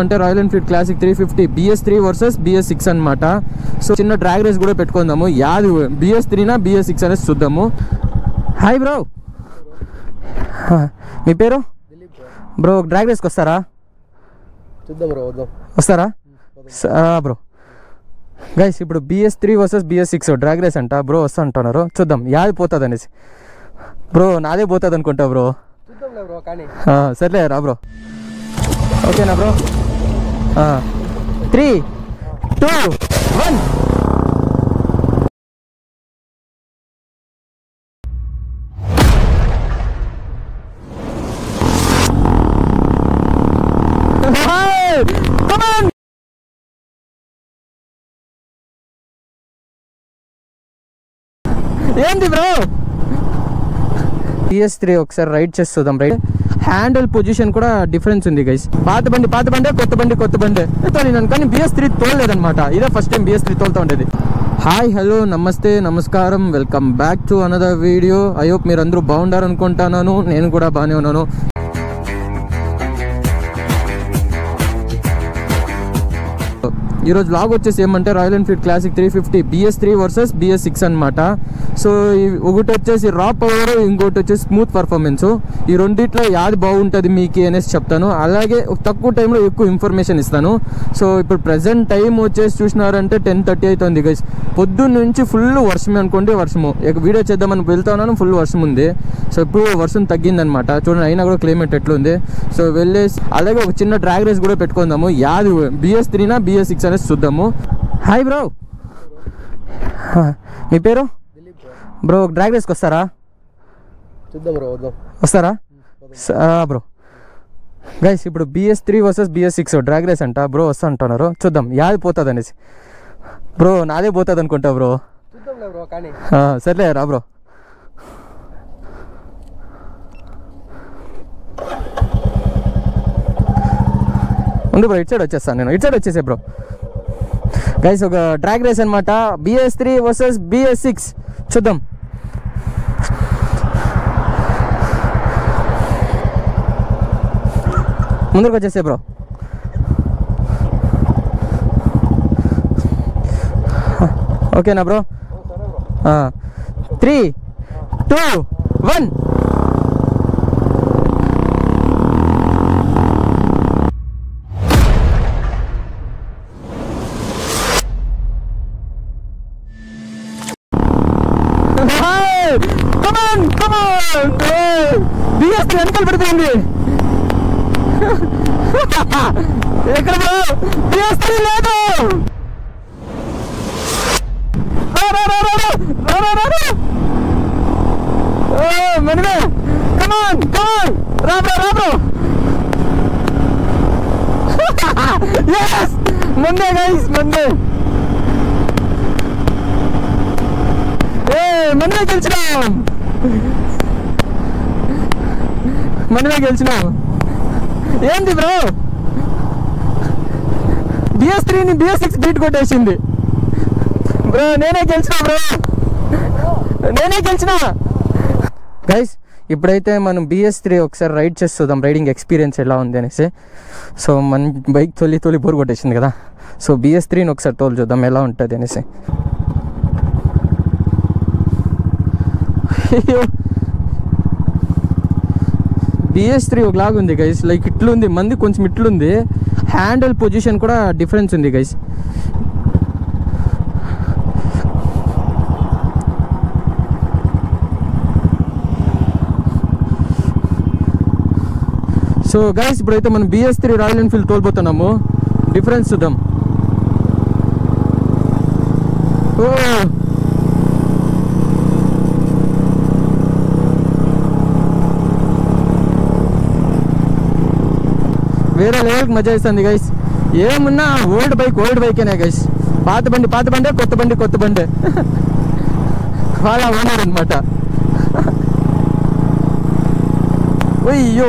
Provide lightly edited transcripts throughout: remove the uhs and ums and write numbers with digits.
అంటే royal Enfield classic 350 BS3 versus BS6 అనమాట. So చిన్న డ్రాగ్ రేస్ కూడా పెట్టుకుందాము. యాది BS3నా BS6 అనేది చూద్దాము. హాయ్ బ్రో, మీ పేరు? బ్రో డ్రాగ్ రేస్కి వస్తారా? చూద్దాం బ్రో, వస్తారా బ్రో? గైస్ ఇప్పుడు BS3 versus BS6 drag race అంట. బ్రో వస్తా అంటున్నారు, చూద్దాం యాది పోతుంది అనేసి. బ్రో నాదే పోతుంది అనుకుంటా బ్రో. సర్లే రా బ్రో. ఓకేనా బ్రో? 3, 2, 1. ఏంది బ్రో? BS3 ఒకసారి రైడ్ చేస్తుందాం. రైట్ హ్యాండిల్ పొజిషన్ కూడా డిఫరెన్స్ ఉంది గైస్. పాత బండి కొత్త బండి తోలినాను, కానీ BS3 తోలలేదనమాట. ఇదే ఫస్ట్ టైం BS3 తోలుతా ఉండేది. హాయ్, హలో, నమస్తే, నమస్కారం, welcome back to another video. I hope మీరు అందరూ బాగుండారు అనుకుంటున్నాను. నేను కూడా బాగానే ఉన్నాను. ఈరోజు వ్లాగ్ వచ్చేసి ఏమంటే royal Enfield classic 350 BS3 versus BS6 అనమాట. సో ఒకటి వచ్చేసి రా పవర్, ఇంకోటి వచ్చేసి స్మూత్ పర్ఫార్మెన్స్. ఈ రెండిట్లో యాది బాగుంటుంది మీకు అనేసి చెప్తాను. అలాగే తక్కువ టైంలో ఎక్కువ ఇన్ఫర్మేషన్ ఇస్తాను. సో ఇప్పుడు ప్రజెంట్ టైం వచ్చేసి చూసినారంటే 10:30 అవుతుంది గైస్. పొద్దున్న నుంచి ఫుల్ వర్షమే అనుకోండి. వర్షము వీడియో చేద్దామని వెళ్తా ఉన్నాను, ఫుల్ వర్షం ఉంది. సో ఇప్పుడు వర్షం తగ్గిందనమాట. చూడండి, అయినా కూడా క్లైమేట్ ఎట్లుంది. సో వెళ్ళేసి అలాగే ఒక చిన్న డ్రాగ్ రేస్ కూడా పెట్టుకుందాము. యాది BS3నా BS6 అనేది చూద్దాము. హాయ్ బ్రో, మీ పేరు? బ్రో డ్రాగ్ రేస్కి వస్తారా? చూద్దాం బ్రో, వస్తారా బ్రో? గైస్ ఇప్పుడు BS3 versus BS6 drag race అంట. బ్రో వస్తా అంటున్నారు, చూద్దాం యాది పోతుంది అనేసి. బ్రో నాదే పోతుంది అనుకుంటా బ్రో. సర్లే రా బ్రో. ఉంది బ్రో, ఇటు సైడ్ వచ్చేస్తాను నేను. ఇటు సైడ్ వచ్చేసే బ్రో. గైస్ ఒక డ్రాగ్ రేస్ అనమాట, BS3 వర్సెస్ BS6 చూద్దాం. ముందుకు వచ్చేసే బ్రో. ఓకేనా బ్రో? 3, 2, 1. BS3 వెనకాల పడిపోయింది. ఎక్కడ బ్రో? BS3 లేదు. మనమే కమాన్ రా బ్రో. ముందే గైస్, ముందే మనమే గెలిచినాం. ఏంది బ్రో? BS3ని BS6 బీట్ కొట్టేసింది బ్రో. నేనే గెలిచిన గైస్. ఇప్పుడైతే మనం BS3 ఒకసారి రైడ్ చేస్తుందాం, రైడింగ్ ఎక్స్పీరియన్స్ ఎలా ఉంది అనేసి. సో మన బైక్ తొలి బోర్ కొట్టేసింది కదా. సో BS3ని ఒకసారి తోలు చూద్దాం ఎలా ఉంటుంది అనేసి. BS3 ఒకలాగా ఉంది గైస్, లైక్ ఇట్లుంది. మంది కొంచెం ఇట్లుంది. హ్యాండిల్ పొజిషన్ కూడా డిఫరెన్స్ ఉంది గైస్. సో గైస్ ఇప్పుడైతే మనం BS3 రాయల్ ఎన్ఫీల్డ్ తోలిపోతున్నాము. డిఫరెన్స్ చూద్దాం. వేరే లెవెల్కి మజా ఇస్తుంది గైస్. ఏమున్నా ఓల్డ్ బైకేనే గైస్. పాత బండి కొత్త బండి వాళ్ళ ఓనర్ అనమాట. అయ్యో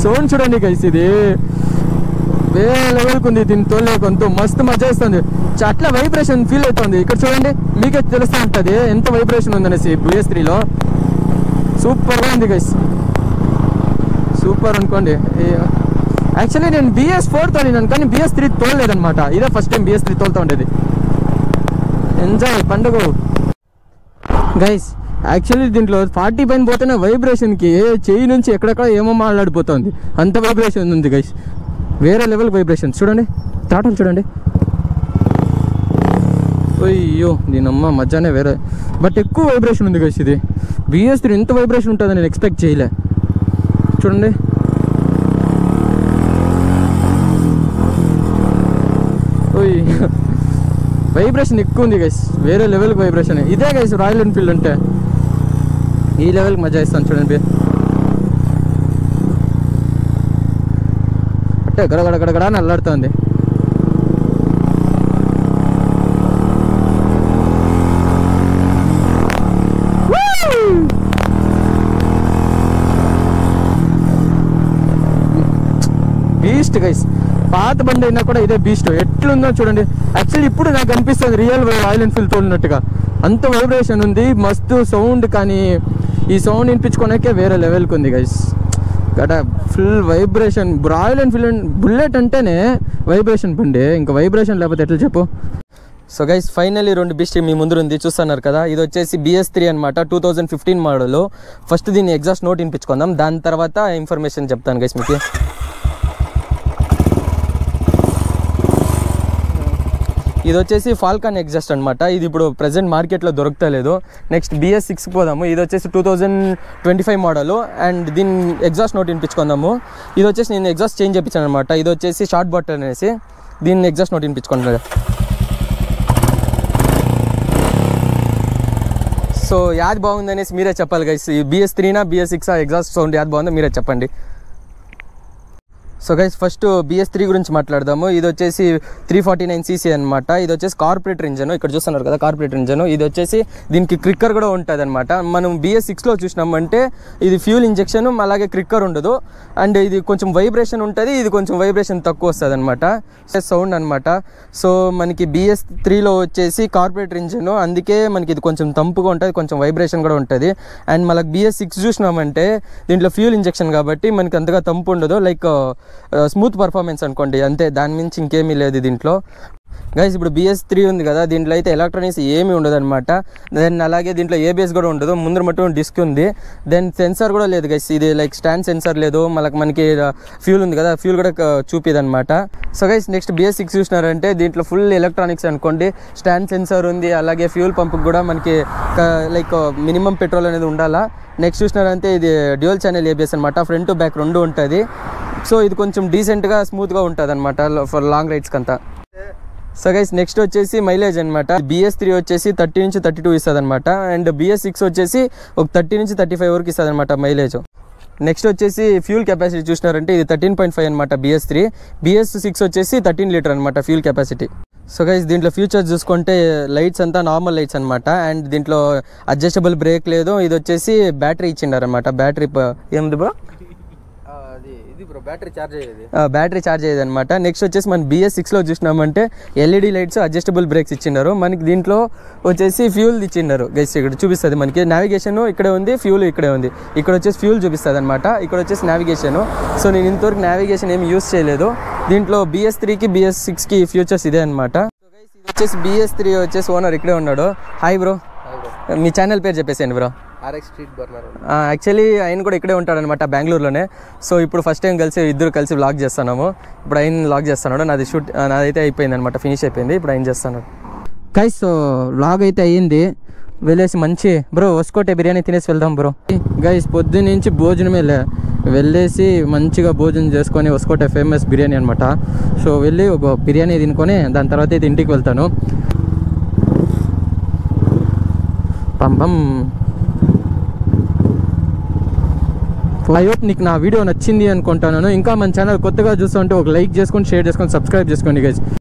సౌండ్ చూడండి గైస్, ఇది వేరే లెవెల్కి ఉంది. దీన్ని తోలేకొంత మస్తు మజా ఇస్తుంది. అట్లా వైబ్రేషన్ ఫీల్ అవుతుంది. ఇక్కడ చూడండి, మీకే తెలుస్తూ ఉంటుంది ఎంత వైబ్రేషన్ ఉందనేసి. BS3లో సూపర్గా ఉంది గైస్, సూపర్ అనుకోండి. యాక్చువల్లీ నేను BS4 తోలినాను కానీ BS3 తోలలేదనమాట. ఇదే ఫస్ట్ టైం BS3 తోలుతూ ఉండేది. ఎంజాయ్ పండుగ గైస్. యాక్చువల్లీ దీంట్లో 40 పైన పోతేనే వైబ్రేషన్కి చెయ్యి నుంచి ఎక్కడెక్కడ ఏమో మాట్లాడిపోతుంది, అంత వైబ్రేషన్ ఉంది గైస్. వేరే లెవెల్ వైబ్రేషన్ చూడండి, తాటలు చూడండి. అయ్యో దీనమ్మ మధ్యాహ్నం వేరే, బట్ ఎక్కువ వైబ్రేషన్ ఉంది గైస్. ఇది BS3 ఇంత వైబ్రేషన్ ఉంటుందని నేను ఎక్స్పెక్ట్ చేయలే. చూడండి వైబ్రేషన్ ఎక్కువ ఉంది గైస్, వేరే లెవెల్కి వైబ్రేషన్. ఇదే గైస్ రాయల్ ఎన్ఫీల్డ్ అంటే, ఈ లెవెల్కి మజా ఇస్తాను చూడండి. అంటే గడగడగడగడ అని అల్లాడుతుంది. బీస్ట్ గైస్, పాత బండి అయినా కూడా ఇదే బీస్ట్. ఎట్లుందో చూడండి. యాక్చువల్లీ ఇప్పుడు నాకు అనిపిస్తుంది రియల్ రాయల్ ఎన్ఫీల్డ్ తోలినట్టుగా, అంత వైబ్రేషన్ ఉంది, మస్తు సౌండ్. కానీ ఈ సౌండ్ వినిపించుకోవడానికే వేరే లెవెల్కి ఉంది గైస్. గట full vibration. Royal Enfield Bullet అంటేనే వైబ్రేషన్ బండి, ఇంకా వైబ్రేషన్ లేకపోతే ఎట్లా చెప్పు. సో గైస్ ఫైనల్లీ 2 బీస్ట్ మీ ముందు ఉంది, చూస్తున్నారు కదా. ఇది వచ్చేసి BS3 అనమాట, 2015 మోడల్. ఫస్ట్ దీన్ని ఎగ్జాస్ట్ నోట్ వినిపించుకుందాం, దాని తర్వాత ఇన్ఫర్మేషన్ చెప్తాను గైస్ మీకు. ఇది వచ్చేసి ఫాల్కాన్ ఎగ్జాస్ట్ అనమాట. ఇది ఇప్పుడు ప్రజెంట్ మార్కెట్లో దొరకలేదు. నెక్స్ట్ BS6 పోదాము. ఇది వచ్చేసి 2025 మోడల్ అండ్ దీని ఎగ్జాస్ట్ నోట్ వినిపించుకుందాము. ఇది వచ్చేసి నేను ఎగ్జాస్ట్ చేంజ్ చేయించాను అనమాట. ఇది వచ్చేసి షార్ట్ బాటల్ అనేసి దీన్ని ఎగ్జాస్ట్ నోట్ వినిపించుకుంటున్నాను. సో యాది బాగుంది అనేసి మీరే చెప్పాలి గైస్. BS3నా BS6 ఎగ్జాస్ట్ సౌండ్ యాది బాగుందో మీరే చెప్పండి. సో గైస్ ఫస్ట్ BS3 గురించి మాట్లాడదాము. ఇది వచ్చేసి 349cc అనమాట. ఇది వచ్చేసి కార్పొరేటర్ ఇంజన్, ఇక్కడ చూస్తున్నారు కదా కార్పొరేటర్ ఇంజన్. ఇది వచ్చేసి దీనికి క్రిక్కర్ కూడా ఉంటుంది అనమాట. మనం BS6లో చూసినామంటే ఇది ఫ్యూల్ ఇంజెక్షన్, అలాగే క్రిక్కర్ ఉండదు. అండ్ ఇది కొంచెం వైబ్రేషన్ ఉంటుంది, ఇది కొంచెం వైబ్రేషన్ తక్కువ వస్తుంది అనమాట, సౌండ్ అనమాట. సో మనకి BS3లో వచ్చేసి కార్పొరేటర్ ఇంజన్, అందుకే మనకి ఇది కొంచెం తంపుగా ఉంటుంది, కొంచెం వైబ్రేషన్ కూడా ఉంటుంది. అండ్ మనకి BS6 చూసినామంటే దీంట్లో ఫ్యూల్ ఇంజెక్షన్ కాబట్టి మనకి అంతగా తంపు ఉండదు, లైక్ స్మూత్ పర్ఫార్మెన్స్ అనుకోండి, అంతే, దాని మించి ఇంకేమీ లేదు దీంట్లో గైస్. ఇప్పుడు BS3 ఉంది కదా, దీంట్లో అయితే ఎలక్ట్రానిక్స్ ఏమీ ఉండదు అనమాట. దెన్ అలాగే దీంట్లో ABS కూడా ఉండదు, ముందర మటు డిస్క్ ఉంది. దెన్ సెన్సార్ కూడా లేదు గైస్, ఇది లైక్ స్టాండ్ సెన్సార్ లేదు. మనకి ఫ్యూల్ ఉంది కదా, ఫ్యూల్ కూడా చూపిది అనమాట. సో గైస్ నెక్స్ట్ BS6 చూసినారంటే దీంట్లో ఫుల్ ఎలక్ట్రానిక్స్ అనుకోండి, స్టాండ్ సెన్సార్ ఉంది, అలాగే ఫ్యూల్ పంప్ కూడా మనకి లైక్ మినిమం పెట్రోల్ అనేది ఉండాలా. నెక్స్ట్ చూసినారంటే ఇది డ్యూయల్ ఛానల్ ABS అనమాట, ఫ్రంట్ టు బ్యాక్ 2 ఉంటుంది. సో ఇది కొంచెం డీసెంట్గా స్మూత్గా ఉంటుంది అనమాట ఫర్ లాంగ్ రైడ్స్కి అంతా. సో గైస్ నెక్స్ట్ వచ్చేసి మైలేజ్ అనమాట. BS3 వచ్చేసి 30 నుంచి 32 ఇస్తుంది అనమాట. అండ్ BS6 వచ్చేసి ఒక 30 నుంచి 35 వరకు ఇస్తుంది అనమాట మైలేజ్. నెక్స్ట్ వచ్చేసి ఫ్యూల్ కెపాసిటీ చూసినారంటే ఇది 13.5 అనమాట BS3. BS6 వచ్చేసి 13 లీటర్ అనమాట ఫ్యూల్ కెపాసిటీ. సో గైస్ దీంట్లో ఫ్యూచర్స్ చూసుకుంటే లైట్స్ అంతా నార్మల్ లైట్స్ అనమాట. అండ్ దీంట్లో అడ్జస్టబుల్ బ్రేక్ లేదు. ఇది వచ్చేసి బ్యాటరీ ఇచ్చిండారనమాట. బ్యాటరీ ఏముంది బ్రో, బ్యాటరీ ఛార్జ్ అయ్యేది అనమాట. నెక్స్ట్ వచ్చేసి మన BS6లో చూసినామంటే LED లైట్స్, అడ్జస్టబుల్ బ్రేక్స్ ఇచ్చినారు. మనకి దీంట్లో వచ్చేసి ఫ్యూల్ ఇచ్చినారు గైస్. ఇక్కడ చూపిస్తుంది మనకి నావిగేషన్ ఇక్కడే ఉంది, ఫ్యూల్ ఇక్కడే ఉంది. ఇక్కడ వచ్చేసి ఫ్యూల్ చూపిస్తుంది అనమాట, ఇక్కడ వచ్చేసి నావిగేషన్. సో నేను ఇంతవరకు నావిగేషన్ ఏమి యూస్ చేయలేదు. దీంట్లో BS3కి BS6కి ఫ్యూచర్స్ ఇదే అనమాట. ఇది వచ్చేసి BS3 వచ్చేసి ఓనర్ ఇక్కడే ఉన్నాడు. హాయ్ బ్రో, మీ ఛానల్ పేరు చెప్పేసాను bro. RX street burner. Actually ఆయన కూడా ఇక్కడే ఉంటాడనమాట, బెంగళూరులోనే. సో ఇప్పుడు ఫస్ట్ టైం ఇద్దరు కలిసి వ్లాగ్ చేస్తున్నాము. ఇప్పుడు ఆయన వ్లాగ్ చేస్తున్నాడు, నాదైతే అయిపోయింది అనమాట, ఫినిష్ అయిపోయింది. ఇప్పుడు ఆయన చేస్తున్నాడు గైస్. సో వ్లాగ్ అయితే అయ్యింది. వెళ్ళేసి మంచి బ్రో వసుకోటే బిర్యానీ తినేసి వెళ్దాం బ్రో. గైస్ పొద్దున్నుంచి భోజనమే వెళ్ళేసి మంచిగా భోజనం చేసుకొని వసుకోటే ఫేమస్ బిర్యానీ అనమాట. సో వెళ్ళి ఒక బిర్యానీ తినుకొని దాని తర్వాత అయితే ఇంటికి వెళ్తాను. పంపం. ఐ హోప్ నీకు నా వీడియో నచ్చింది అనుకుంటున్నాను. ఇంకా మన ఛానల్ కొత్తగా చూస్తుంటే ఒక లైక్ చేసుకొని, షేర్ చేసుకొని, సబ్స్క్రైబ్ చేసుకోండి గైస్.